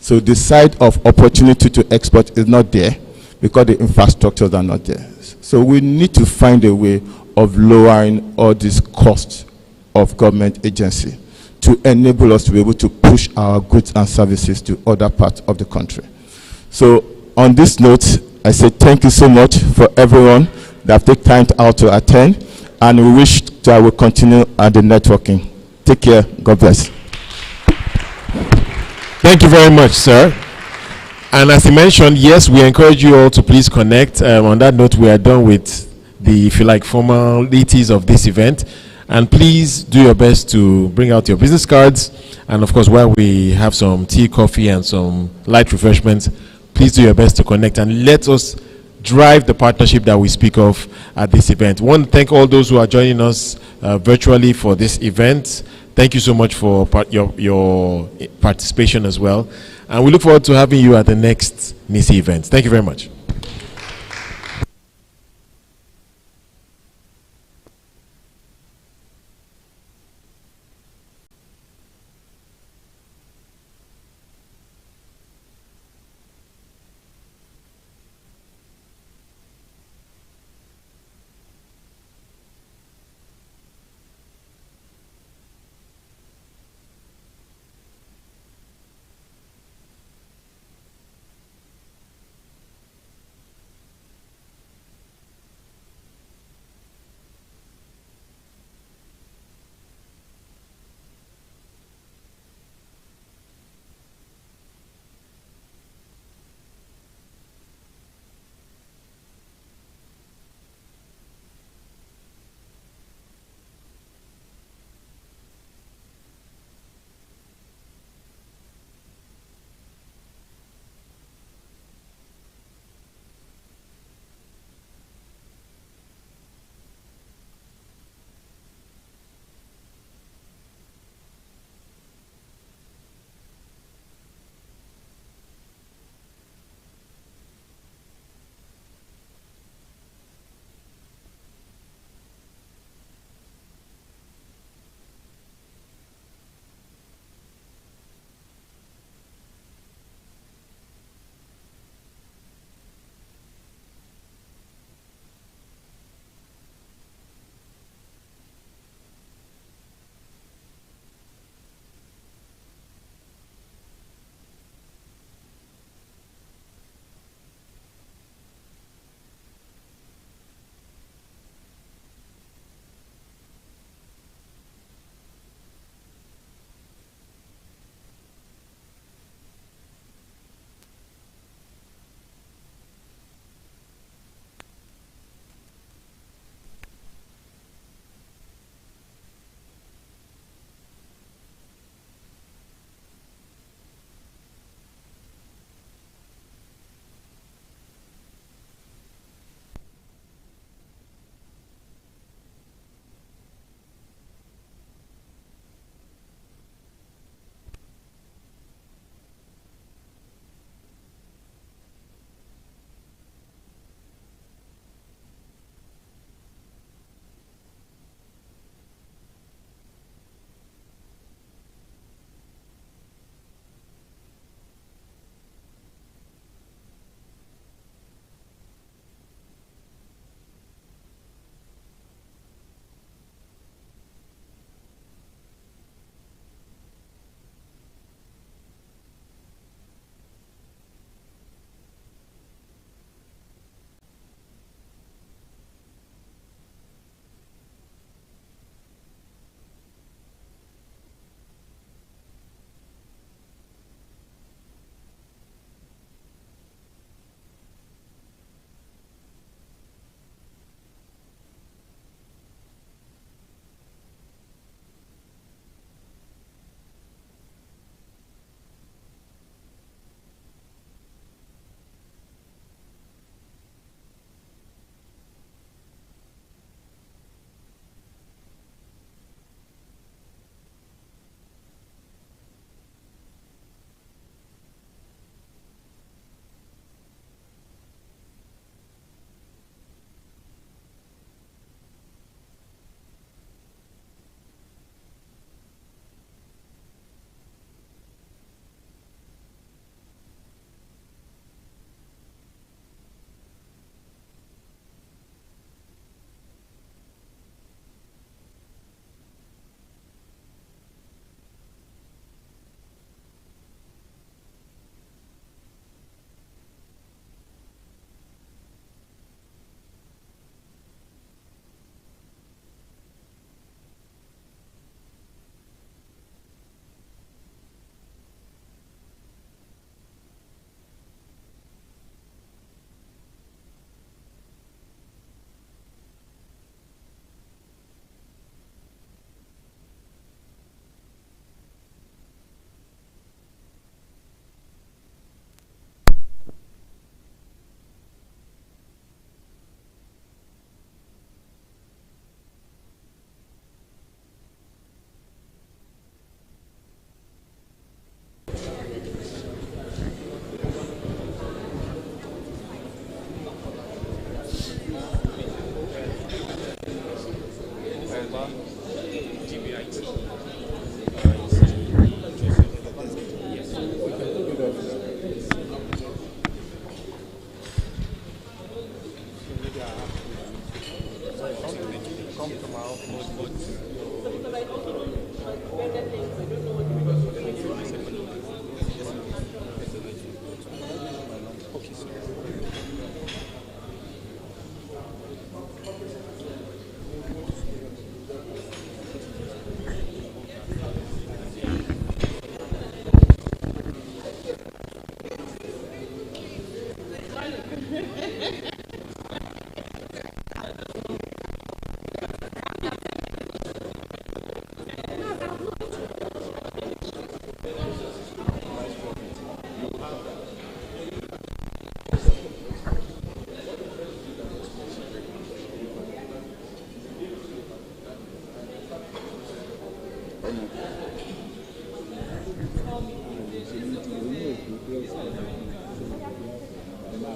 S10: So the side of opportunity to export is not there because the infrastructures are not there. So we need to find a way of lowering all these costs of government agency to enable us to be able to push our goods and services to other parts of the country. So on this note, I say thank you so much for everyone that take time out to attend, and we wish that we continue at the networking. Take care. God bless.
S2: Thank you very much, sir. And as he mentioned, yes, we encourage you all to please connect. On that note, we are done with the, if you like, formalities of this event. And please do your best to bring out your business cards. And of course, while we have some tea, coffee, and some light refreshments, please do your best to connect and let us drive the partnership that we speak of at this event. I want to thank all those who are joining us virtually for this event. Thank you so much for your participation as well. And we look forward to having you at the next Nicci event. Thank you very much.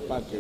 S11: Pack